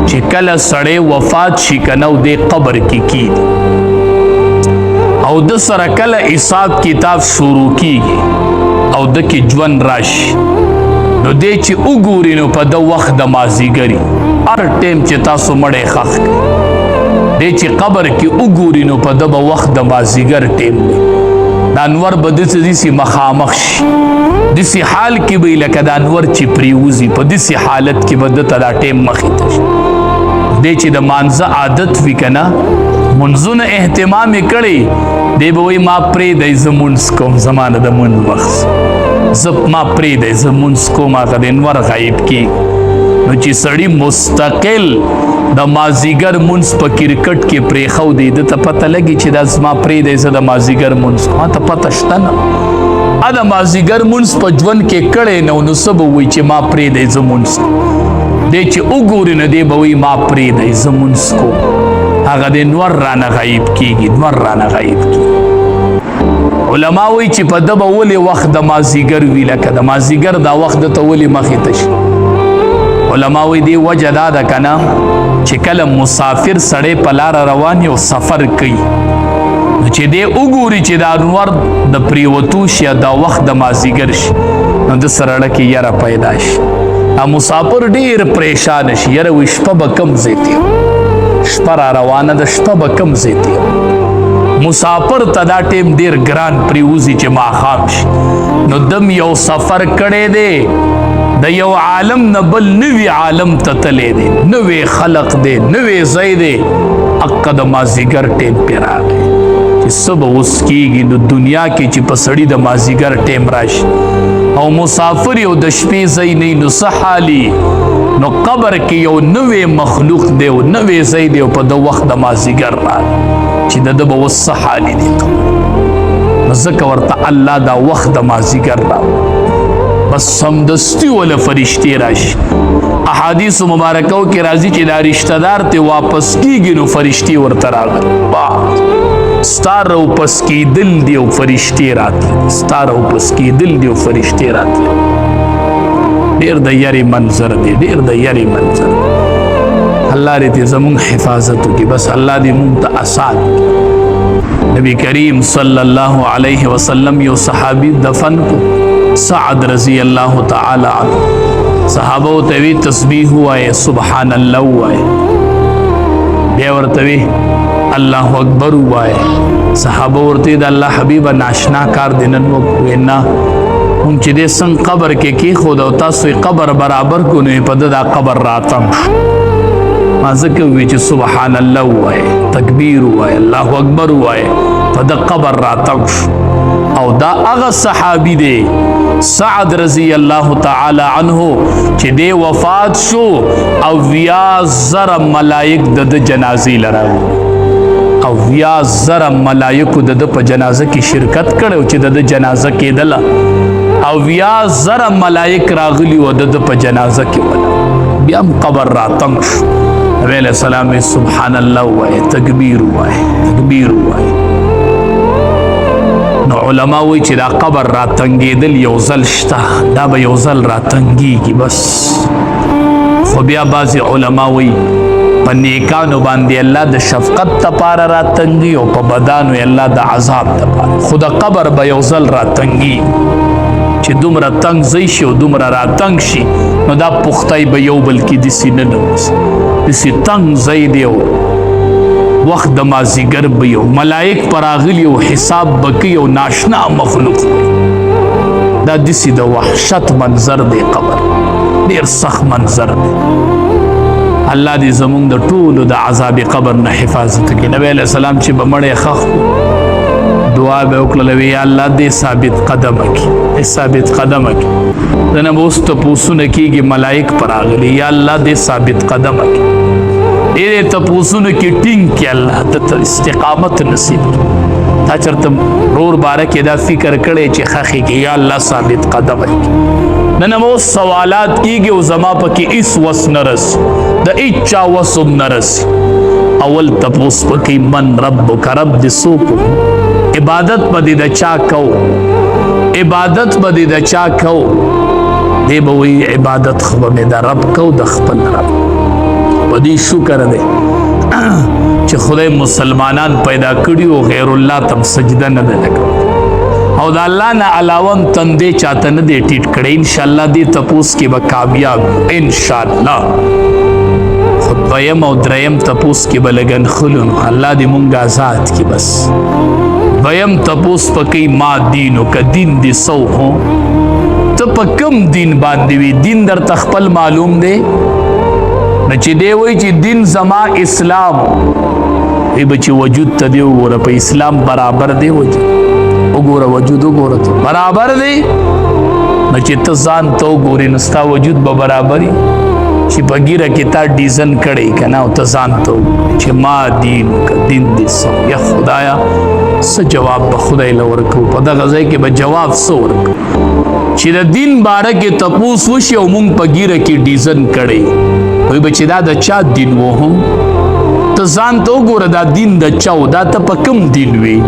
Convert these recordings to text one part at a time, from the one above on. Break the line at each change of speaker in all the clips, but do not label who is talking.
چې کله سړی وفات شي کنه او دې قبر کې کیږي او د سره کله حساب کتاب شروع کیږي او د کې ژوند راشي نو دې چې وګوري نو په د وخت د مازدیګري هر ټیم چې تاسو مړی ښخ کړئ دې چې قبر کې وګوري نو په د به وخت د مازدیګر ټیم دی د انور به داسې مخامخ شي داسې حال کې به لکه د انور چې پریوزي په داسې حالت کې به دته دا ټیم مخې ته شي دې چې د مانځه عادت وي که نه منځونه اهتمام یې کړی دی به وایي ما پرېږدی زه مونځ کوم زما نه د مونځ وخت ما پرېږدی زه مونځ کوم هغه د انور غایب کېږي نو چې سړي مستقل د مازدیګر مونځ په کرکټ کې پرېښودی ده ته پته لګي چې دا زما پرېږدی زه د مازدیګر مونځ کوم ما ته پته شته نه د مازدیګر مونځ په ژوند کې کړی نه نو څه به وایي چې ما پرېږدی زه مونځ کوم دی چې وګوري نو دی به وایي ما پرېږدی زه مونځ کوم هغه د نور رانه غایب کېږي نور رانه غایب کېږي علما وایي چې په ده به ولې وخت د مازدیګر وي لکه د مازدیګر دا وخت ده ته ولې مخې ته شي علما وایي دې وجه دا ده که نه چې کله مسافر سړی په لاره روان یو سفر کوي نو چې دی وګوري چې دا انور د پریوتو شي دا وخت د مازدیګر شي نو د سره اړه کې یره پیدا شي مسافر ډېر پریشان شي یره وایي شپه به کم ځای ته شپه را روانه ده شپه به کم ځای ته مسافر ته دا ټیم ډېر ګران پریوزي چې ماښام شي نو دم یو سفر کړی دی د یو عالم نه بل نوي عالم ته تللی دی نوی خلق دی نوی ځای دی حقه د مازدیګر ټیم پې راغی چې څه به اوس کېږي نو دنیا کې چې په سړي د مازدیګر ټیم راشي او مسافر یو د شپې ځای نه نو څه حالي نو قبر کې یو نوی مخلوق دی او نوی ځای دی او په د وخت د مازدیګر راغی چې د ده به اوس څه حالي دی نو ځکه ورته الله دا وخت د مازدیګر راغی بس سمدستی ولا فرشتي راشي احادیث مبارکو کې راځي چې دا رشتہ دار ته واپس کیږي نو فرشتي ورته راغلي ستار واپس کیدل دی او فرشتي راتلي ستار واپس کیدل دی او فرشتي راتلي ډېر د یاري منظر دی ډېر د یاري منظر الله دې زموږ حفاظت وکړي بس الله دې موږ ته آسان نبی کریم صلی الله علیه وسلم یو صحابي دفن کو سعد رضی اللہ تعالی عنہ صحابہ توی تسبیح ہوئے سبحان اللہ ہوئے بیا ورتوی اللہ اکبر ہوئے صحابہ ورتی دا اللہ حبیب ناشنا کار دینن وینا ہم چی دے سن قبر کے کی خود او تاسوی قبر برابر کو نوی پا دا قبر راتم ما ذکر ہوئی چی سبحان اللہ ہوئے تکبیر ہوئے اللہ اکبر ہوئے پا دا قبر راتم او دا اغا صحابی دے سعد رضی اللہ تعالی عنہ چی دے وفات شو او ویا زر ملائک دد جنازی لراغو او ویا زر ملائک دد پا جنازہ کی شرکت کرے چی دد جنازہ کی دلا او ویا زر ملائک راغلی و دد پا جنازہ کی ولا بیام قبر راتم شو نبی علیہ السلام سبحان اللہ ہوئے تکبیر ہوئے نو علماء وی چې دا قبر را تنګېدل یو ځل شته دا به یو ځل را تنګېږي بس خو بیا بعضې علما وی په نیکانو باندې الله د شفقت دپاره را تنګي او په بدانو یې الله د عذاب دپاره خو د قبر به یو ځل را تنګي چې دومره تنګ ځای شي او دومره را تنګ شي نو دا پختۍ به یو بل کې داسې نه نوځي داسې تنګ ځای دی وقت د مازدیګر به یو ملائک پراغلی او حساب بکی او ناشنا مخلوق دا دسی د وحشت منظر دی قبر ډیر سخت منظر دی الله دې زمونږ د ټولو د عذاب قبر نه حفاظت کړي نبی علیہ السلام چې به مړی ښخ دعا به وکړله وی یا الله دې ثابت قدم کړي ثابت قدم کړي دنه به اوس تپوسونه کېږي ملائک پراغلي یا الله دې ثابت قدم کړي ډېرې تپوسونو کې ټینګ کړي الله ته استقامت نصیب کړي تا چېرته ورور باره کې دا فکر کړی چې ښخېږي یا الله ثابت قدم کړي نن هم اوس سوالات کېږي او زما پکې هېڅ وس نه رسي د هېچا وس هم نه رسي اول تپوس پکې من ربک رب دې څوک عبادت به دې د چا کوو عبادت به دې د چا کوو دی به وایي عبادت خو به مې د رب کوو د خپل رب بدی شکر دی چې خدای مسلمانان پیدا کړي او غیر الله تم سجده نه ده کړې او د الله نه علاوه تندې چاته نه دی ټیټ کړی ان شاء الله دې تپوس کې به کامیاب ان شاء الله دویم او دریم تپوس کې به لګن خلون الله دې مونږ آزاد کی بس دویم تپوس پکې ما دینو که دین دې سو هو ته په کم دین باندې وي دین در تخپل معلوم دی نه چې دی وایي چې دین زما اسلام ای بچی وجود ته دی وګوره په اسلام برابر دی وګوره وجود وګوره ته برابر دی نه چې ته ځان ته وګورې نو ستا وجود به برابري چې په ګیره کې تا ډیزن کړی که نه او ته ځان ته وګورې چې ما دین که دین دې څه یا خدایه څه جواب به خدای له ورکوو په دغه ځای کې به جواب څه ورکوو چې د دین باره کې تپوس وشي او مونږ په ګیره کې ډیزن کړی وایي به چې دا د چا دین و هم ته ځان ته وګوره دا دین د چا و دا ته په کوم دین وي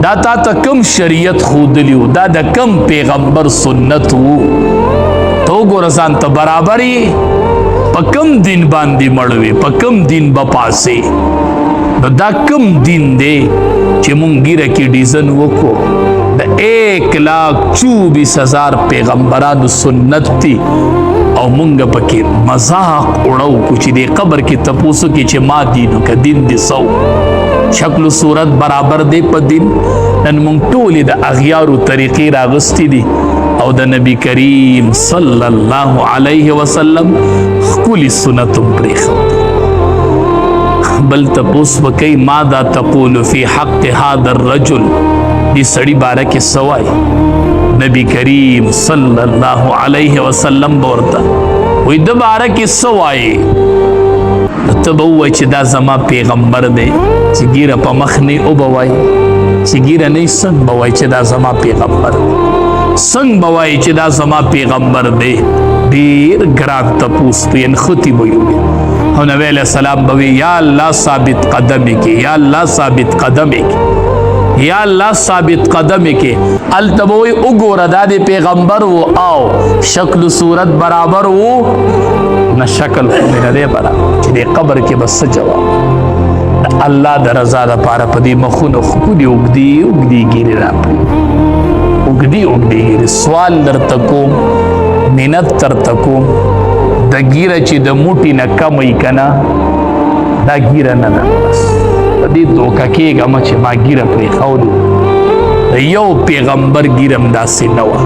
دا تا ته کوم شریعت ښودلی و دا د کوم پیغمبر سنت و ته وګوره ځان ته برابر یې په کوم دین باندې مړ وې په کوم دین به پاسې نو دا کوم دین دی چې مونږ ګیره کې ډیزن وکړو د 1,24,000 پیغمبرانو سنت دی او مونږ پکې مذاق اړو کو چې د قبر کې تپوسو کې چې ما دینو که دین دې سو شکل و صورت برابر دی په دین نن مونږ ټولې د اغیارو طریقې راغستې دي او د نبی کریم صلی الله علیه وسلم ښکلي سنت هم پرېښودي بل تپوس وکئ ماذا تقول فی حق هذا الرجل دې سړي باره کې څه وایي نبی کریم صلی الله علیه وسلم به ورته وایي د باره کې څه وایي ته به ووایي چې دا زما پیغمبر دی چې ګیره په مخ نه وبه وایي چې ګیره نه څنګه به وایي چې دا زما پیغمبر دی څنګه به وایي چې دا زما پیغمبر دی ډېر ګران تپوس دی نښتې به یې او نبی علیه السلام به وي یا الله ثابت قدمې کې یا الله ثابت قدمې کې یا الله ثابت قدمې کې هلته به وایي وګوره دا د پیغمبر و او شکل صورت برابر و نه شکل خو مې نه دی برابر چې د قبر کې به څه جواب د الله د رضا دپاره په دې مخونو ښکلي اوږدې اوږدې ګیرې راپرېږدي اوږدې اوږدې ګیرې سوال درته کوم منت درته کوم د ګیره چې د موټي نه کم وي که نه دا ګیره نه ده بس په دې دوکه کېږم چې ما ګیره پرېښودې د یو پیغمبر ګیره هم داسې نه وه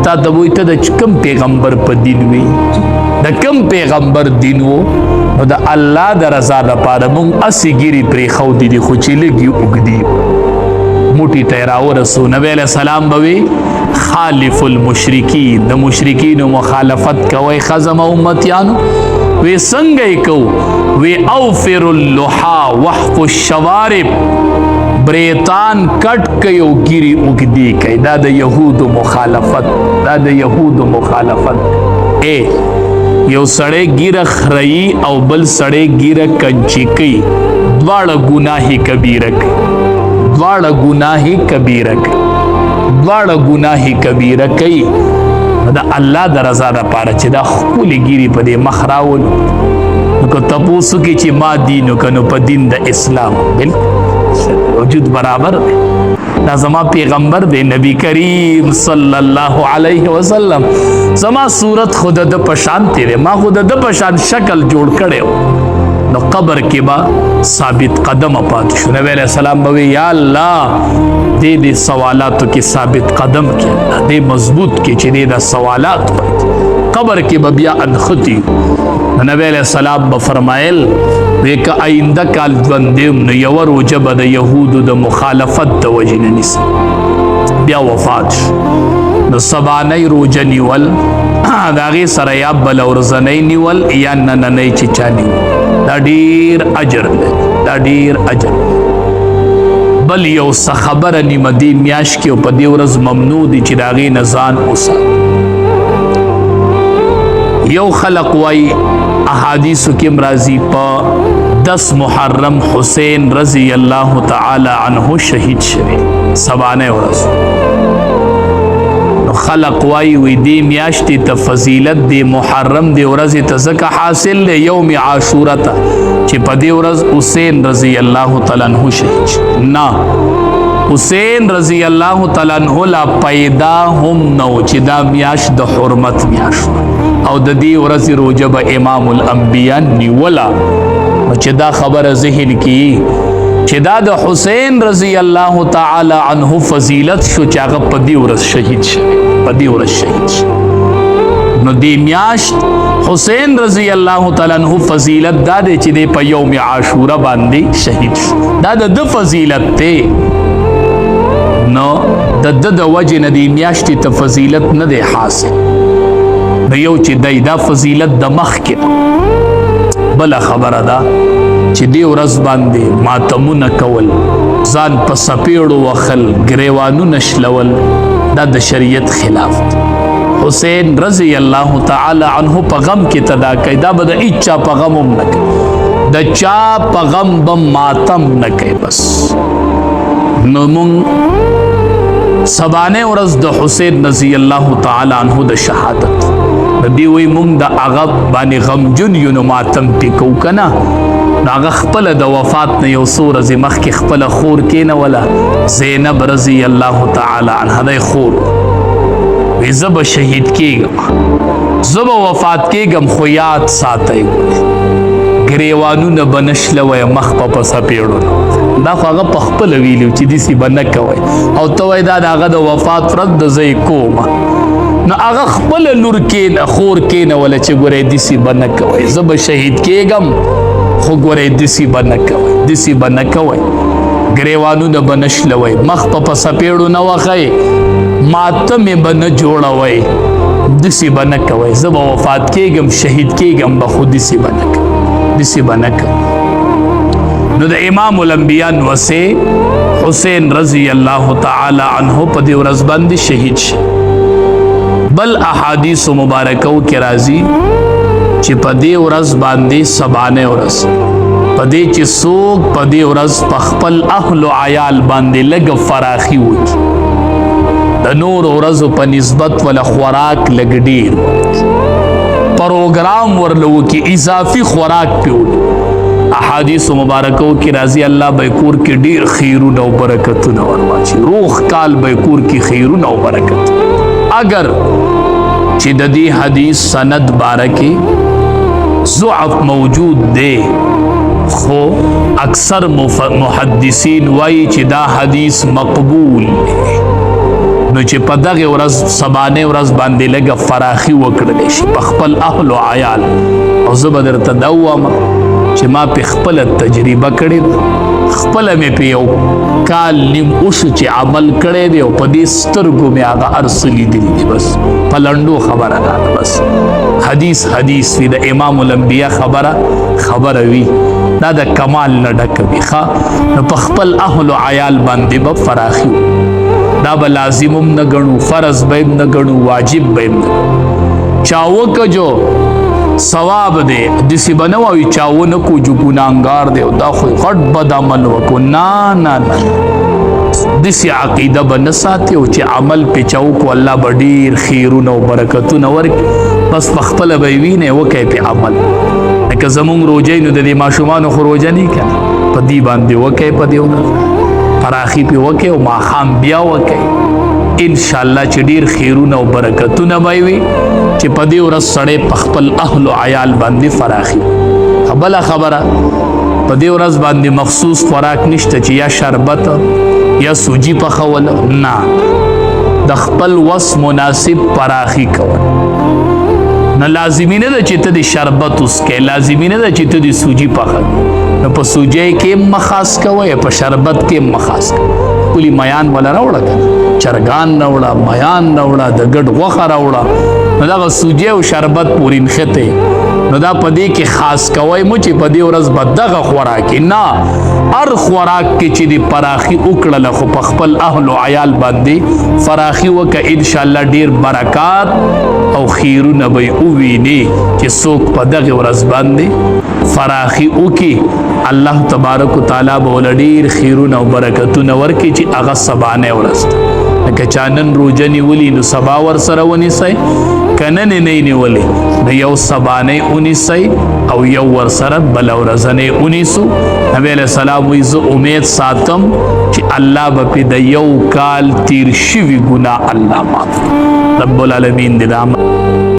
تا ته به وایي ته د کوم پیغمبر په دین وي د کوم پیغمبر دین و نو د الله د رضا دپاره مونږ هسې ګیرې پرېښودې دي خو چې لږ یې اوږدي موټي ته یې راورسو نبی علیه السلام به وي خالف المشرکین د مشرکینو مخالفت کوئ خزم امتیانو وی څنګه یې کوو وی اوفر اللحا وحف الشوارب بریتان کټ کوي او ګیرې اوږدې کوي دا د یهودو مخالفت دا د یهودو مخالفت یو سړی ګیره خريي او بل سړی ګیره کنچي کوي دواړه ګناهي کبیره کوي دواړه ګناهي کبیره کوي دواړه ګناهي کبیره کوي د الله د رضا دپاره چې دا ښکلې ګیرې په دې مخ راولو نو که تپوس وکړي چې ما دین وکړه نو په دین د اسلام بلکل وجود برابر دی دا زما پیغمبر دی نبی کریم صلی الله علیه وسلم زما صورت خود د پشان تیرے ما خود د پشان شکل جوړ کړی نو قبر کې با ثابت قدم پات شو نبی علیہ السلام به یا الله دې سوالاتو کې ثابت قدم کې دې مضبوط کې چې دې د سوالات پات قبر کې به بیا انختی نبی علیہ السلام به فرمایل وک آینده کال ژوندیم نو یو روزه به د یهودو د مخالفت د وجې نه نیسم بیا وفات شو نو سبانۍ روزه نیول د هغې سره یا بله ورځنۍ نیول یا نننۍ چې چا نیول دا ډېر اجر دی دا ډېر اجر بل یو څه خبره نیمه دې میاشت کې او په دې ورځ ممنوع دي چې د هغې نه ځان وساتو یو خلق وایي احادیثو کې راځي په 10 محرم حسین رضی الله تعالی عنه شهید شوی سبانه ورځ خلق وای وی دی میاشتې ته فضیلت دی محرم دی ورځې ته ځکه حاصل دی یوم عاشوره ته چې په دې ورځ حسین رضی الله تعالی عنہ شهید نه حسین رضی الله تعالی عنہ لا پیدا هم نو چې دا میاشت د حرمت میاشت او د دې ورځې روزه به امام الانبیاء نیولا چې دا خبره ذهن کی چې دا د حسین رضی الله تعالی عنہ فضیلت شو چې هغه په دې ورځ شهید شوی په دې ورځ شهید شو نو دې میاشت حسین رضی الله تعالی عنہ فضیلت دا دی چې په یوم عاشوره باندې شهید شو دا د فضیلت ته نو د وجه نه دې میاشتې ته فضیلت نه دی حاصل نو یو چې دا فضیلت د مخ کې بل خبره ده چې دې ورځ باندې ماتمونه کول ځان په سپېړو وخل ګریوانونه شلول دا د شریعت خلاف دی حسین رضی الله تعالی عنہ په غم کې تدا کوي دا به د هیچا په غم هم نه کوي د چا په غم به ماتم نه کوي بس نو مونږ سبانه ورځ د حسین رضی الله تعالی عنہ د شهادت دی وی مونږ د هغه باندې غمجن یو نو ماتم پکو کنه هغه خپل د وفات نه یو څو ورځې مخکې خپل خور کینه ولا زینب رضی الله تعالی عنها د خور وی زب شهید کېږم زب وفات کېږم خو یاد ساتئ ګریوانونه به نشلوئ مخ په سپېړو دا خو هغه په خپله ویلي چې داسې به نه کوئ او ته وایې دا د هغه د وفات ورځ د زه یې کومه نو هغه خپله لور خور کېنوله چې ګورئ داسې به نه کوئ زه به شهید کېږم خو ګورئ داسې به نه کوئ داسې به نه کوئ ګریوانونه به نشلوئ مخ په سپېړو نه وخئ ماتمې به نه جوړوئ داسې به نه کوئ زه به وفات کېږم شهید کېږم به خو داسې به نه کوئ داسې به نه کوئ نو د امام الانبیاء نوسې حسین رضی الله تعالی عنہ په دې ورځ باندې شهید شي بل احادیث مبارکو کې راځي چې په دې ورځ باندې سبانه ورځ په دې چې څوک په دې ورځ په خپل اهل او عیال باندې لږ فراخي وکړي د نور ورځو په نسبت ولا خوراک لږ ډیر پروګرام ورلو کې اضافي خوراک پیول احادیث مبارکو کې راځي الله به کور کې ډیر خیرونه او برکتونه ورواچي روح کال به کور کې خیرونه او برکت اگر چې د دې حدیث سند بارکه ضعف موجود دی خو اکثر محدثین وایي چې دا حدیث مقبول نو چې په دغه ورځ سبانه ورځ باندې لږه فراخي وکړل شي په خپل اهل او عیال او زه به درته دا ووایم چې ما په خپل تجربه کړې خپل مې په یو کال نیم اوسو چې عمل کړی دی او په دې سترګو مې هغه هر څه لیدلي دي بس په لنډو خبره ده بس حدیث وي د امام الانبیاء خبره وي دا د کمال نه ډکه وي ښه نو په خپل اهل او عیال باندې به فراخي دا به لازمم نه ګڼو فرض به هم نه ګڼو واجب به هم نه چاوکه جو ثواب دی دسی به نه وایي چاونه کو جو ګناهګار دی دا خو غټ بد عمل وکړو نه دسی عقیده به نه ساتي او چې عمل پې چاوکو الله به ډېر خیرونه او برکتونه ورکړي بس په خپله به یې وینئ وکئ پې عمل لکه زمونږ روژې نو د دې ماشومانو خو روژه نه که په دې باندې وکئ په دې فراخي پې وکئ او ماښام بیا وکئ انشاءالله چې ډېر خیرونه او برکتونه به وي چې په دې ورځ سړی په خپل اهل او عیال باندې فراخي بله خبره په دې ورځ باندې مخصوص خوراک نشته چې یا شربت یا سوجي پخول نه د خپل وس مناسب فراخي کول نه لازمي نه ده چې ته د شربت وسکې لازمي نه ده چې ته د سوجي پخوې نو په سوجۍ کې مخاص کوئ په شربت کې مخاص کوئ کلی میان ولا راوړه که چرګان راوړه میان راوړه د ګډ غوښه راوړه نو دغه سوجۍ او شربت پورې نښتې نو دا په دې کې خاص کوئ مو چې په دې ورځ به دغه خوراکي نه هر خوراک کې چې د فراخي وکړله خو په خپل اهل او عیال باندې فراخي وکړه انشاءالله ډېر برکات او خیرونه به یې ووینې چې څوک په دغه ورځ باندې فراخي وکړي الله تبارک وتعالی به ول ډېر خیرونه او برکتونه ورکړي چې هغه سبانه ورځ لکه چا نن روژه نیولي نو سبا ورسره ونیسئ که نن یې نه نیولې نو یو سبانۍ ونیسئ او یو ورسره بله ورځنۍ ونیسو. نبی علیه السلام وایي زه امید ساتم چې الله به پې د یو کال تیر شوي ګناه الله معاف کړي. رب العالمین دې دا